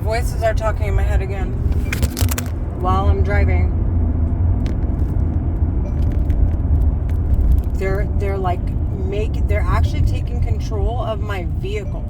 voices are talking in my head again while I'm driving. They're like they're actually taking control of my vehicle.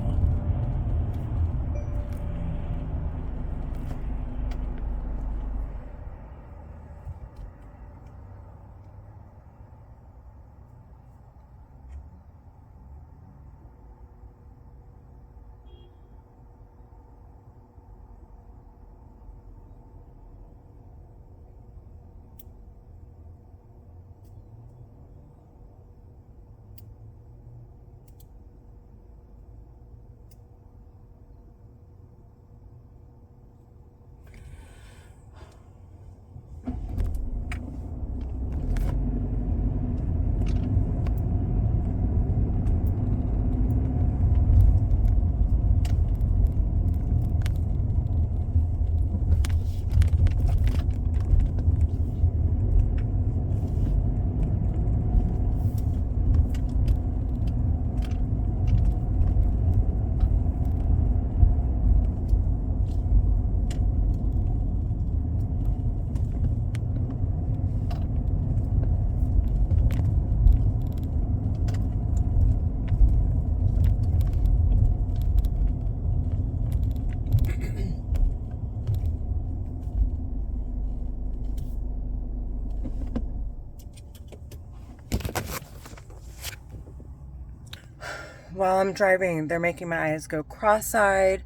While I'm driving, they're making my eyes go cross-eyed.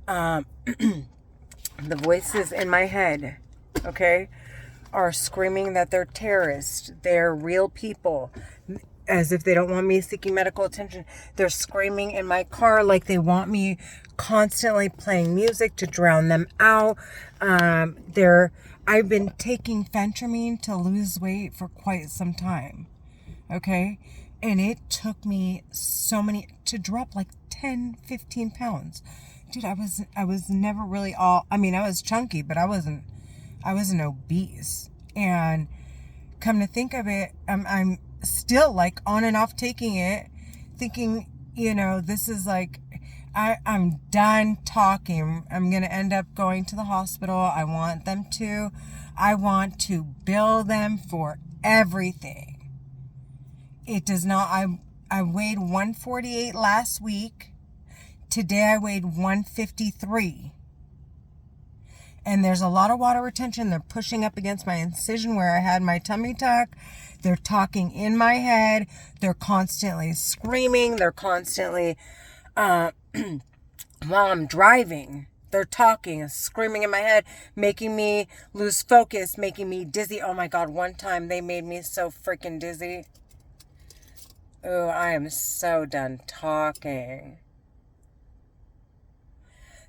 The voices in my head, okay, are screaming that they're terrorists. They're real people, as if they don't want me seeking medical attention. They're screaming in my car like they want me constantly playing music to drown them out. I've been taking phentermine to lose weight for quite some time, okay? And it took me to drop like 10, 15 pounds. Dude, I was never really I was chunky, but I wasn't obese. And come to think of it, I'm still like on and off taking it, thinking, this is like, I'm done talking. I'm going to end up going to the hospital. I want to bill them for everything. It does not, I weighed 148 last week. Today I weighed 153. And there's a lot of water retention. They're pushing up against my incision where I had my tummy tuck. They're talking in my head. They're constantly screaming. They're constantly, while I'm driving, they're talking and screaming in my head, making me lose focus, making me dizzy. Oh my God, one time they made me so freaking dizzy. Oh, I am so done talking.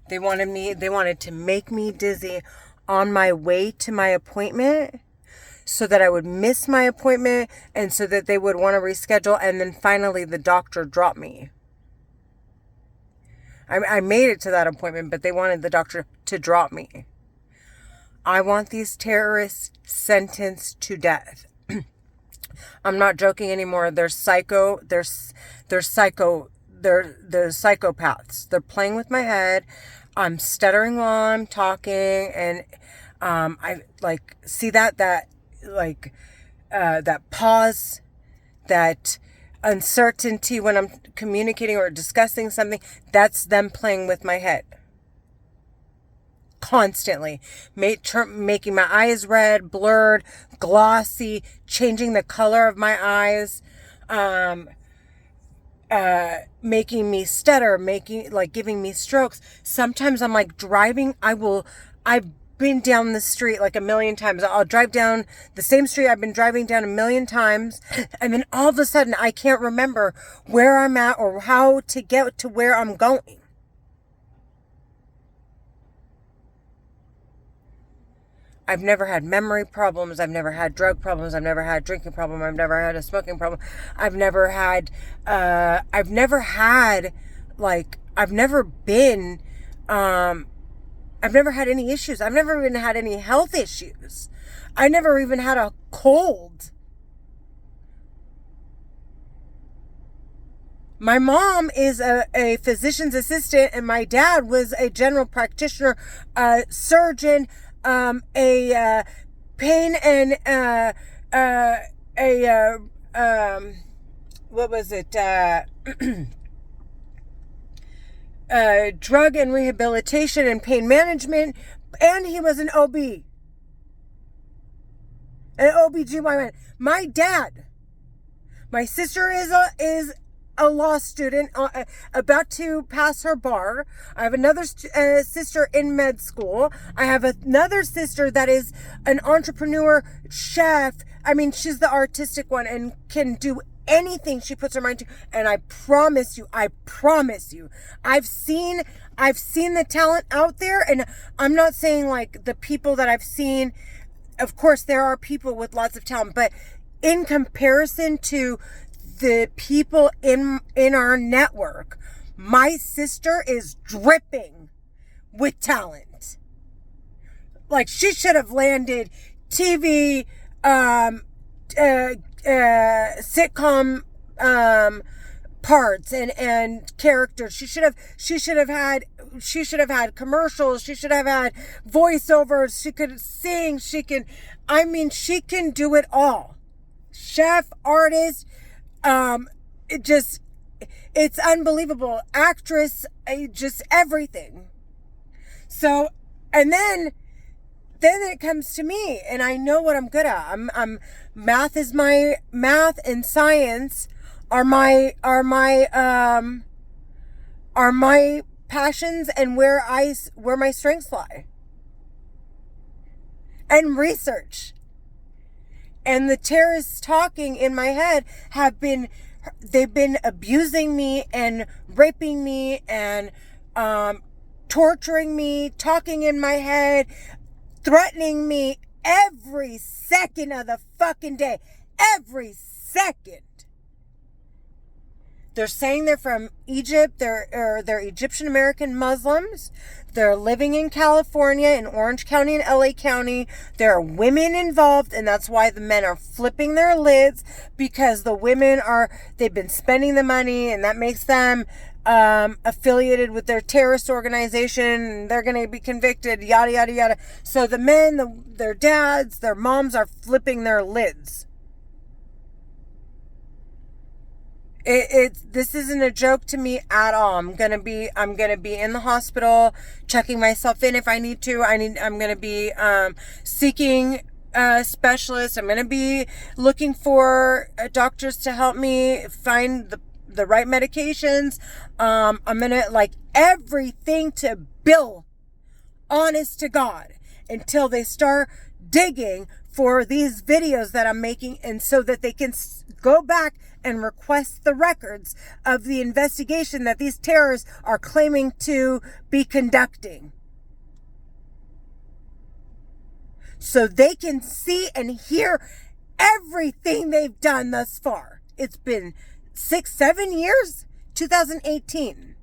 They wanted to make me dizzy on my way to my appointment so that I would miss my appointment and so that they would want to reschedule, and then finally the doctor dropped me. I made it to that appointment, but they wanted the doctor to drop me. I want these terrorists sentenced to death. I'm not joking anymore. They're psycho. They're psychopaths. They're playing with my head. I'm stuttering while I'm talking, and I like see that pause, that uncertainty when I'm communicating or discussing something. That's them playing with my head. Constantly making my eyes red, blurred, glossy, changing the color of my eyes, making me stutter, giving me strokes. Sometimes I'm like driving. I've been down the street like a million times. I'll drive down the same street I've been driving down a million times, and then all of a sudden I can't remember where I'm at or how to get to where I'm going. I've never had memory problems. I've never had drug problems. I've never had drinking problem. I've never had a smoking problem. I've never had any issues. I've never even had any health issues. I never even had a cold. My mom is a physician's assistant, and my dad was a general practitioner, surgeon, a pain and what was it? Drug and rehabilitation and pain management, and he was an OB. An OBGYN. My dad. My sister is a law student, about to pass her bar. I have another sister in med school. I have another sister that is an entrepreneur, chef. I mean, she's the artistic one and can do anything she puts her mind to. And I promise you, I've seen the talent out there. And I'm not saying like the people that I've seen. Of course, there are people with lots of talent, but in comparison to the people in our network, my sister is dripping with talent. Like, she should have landed TV, sitcom, parts and characters. She should have had commercials. She should have had voiceovers. She could sing. She can do it all. Chef, artist, it's unbelievable. Actress, just everything. So, and then it comes to me, and I know what I'm good at. Math and science are my passions and where my strengths lie. And research. And the terrorists talking in my head they've been abusing me and raping me and torturing me, talking in my head, threatening me every second of the fucking day. Every second. They're saying they're from Egypt. They're Egyptian American Muslims. They're living in California, in Orange County and LA County. There are women involved, and that's why the men are flipping their lids, because the women they've been spending the money, and that makes them affiliated with their terrorist organization. They're going to be convicted, yada, yada, yada. So the men, their dads, their moms are flipping their lids. This isn't a joke to me at all. I'm gonna be in the hospital, checking myself in if I need to. I'm gonna be seeking specialists. I'm gonna be looking for doctors to help me find the right medications. I'm gonna everything to bill, honest to God, until they start digging for these videos that I'm making, and so that they can go back and request the records of the investigation that these terrorists are claiming to be conducting. So they can see and hear everything they've done thus far. It's been 6-7 years, 2018.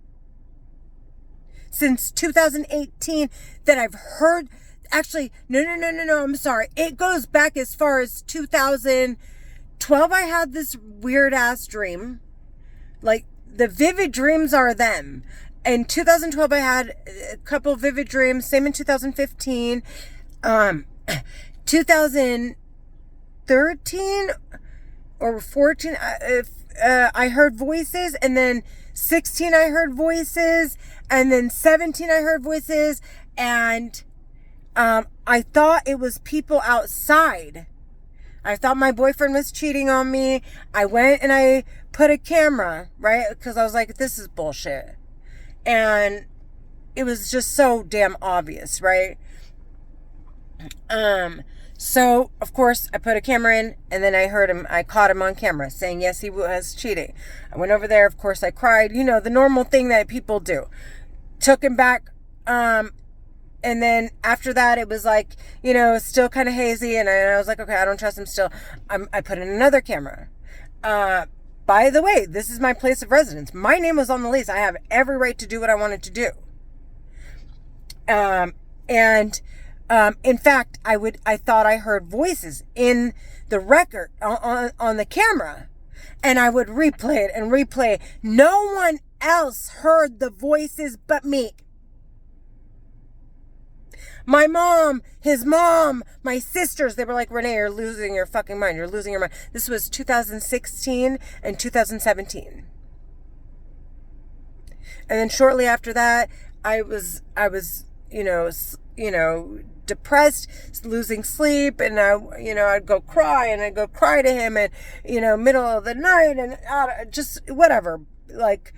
Since 2018 that I've heard, actually, no, I'm sorry. It goes back as far as 2012. I had this weird ass dream. Like, the vivid dreams are them. In 2012, I had a couple vivid dreams. Same in 2015. 2013 or 14, I heard voices. And then 16, I heard voices. And then 17, I heard voices. And I thought it was people outside. I thought my boyfriend was cheating on me. I went and I put a camera, right? Because I was like, this is bullshit. And it was just so damn obvious, right? So, of course, I put a camera in, and then I caught him on camera saying, yes, he was cheating. I went over there, of course, I cried, the normal thing that people do. Took him back, and then after that, it was like, still kind of hazy. And I was like, okay, I don't trust him still. I put in another camera. By the way, this is my place of residence. My name was on the lease. I have every right to do what I wanted to do. In fact, I thought I heard voices in the record on the camera. And I would replay it and replay it. No one else heard the voices but me. My mom, his mom, my sisters, they were like, Renee, you're losing your fucking mind. You're losing your mind. This was 2016 and 2017. And then shortly after that, I was, depressed, losing sleep, and I'd go cry, and I'd go cry to him, and, middle of the night, and just whatever, like,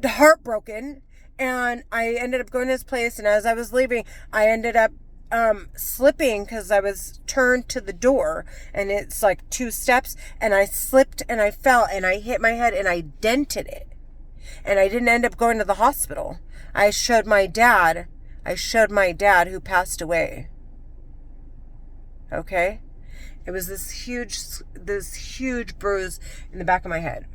heartbroken. And I ended up going to his place, and as I was leaving, I ended up slipping because I was turned to the door, and it's like 2 steps, and I slipped, and I fell, and I hit my head, and I dented it. And I didn't end up going to the hospital. I showed my dad who passed away. Okay? It was this huge bruise in the back of my head.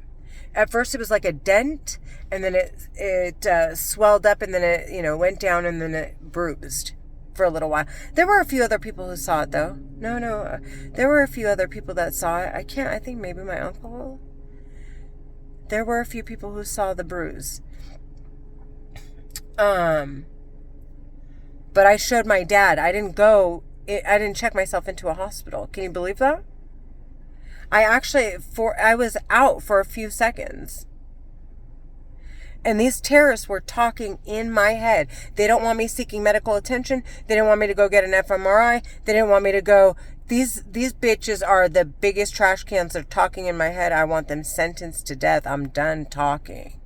At first it was like a dent, and then it swelled up, and then it, went down, and then it bruised for a little while. There were a few other people who saw it, though. No. There were a few other people that saw it. I think maybe my uncle. There were a few people who saw the bruise. But I showed my dad. I didn't check myself into a hospital. Can you believe that? I was out for a few seconds. And these terrorists were talking in my head. They don't want me seeking medical attention. They didn't want me to go get an fMRI. They didn't want me to go. These bitches are the biggest trash cans. They're talking in my head. I want them sentenced to death. I'm done talking.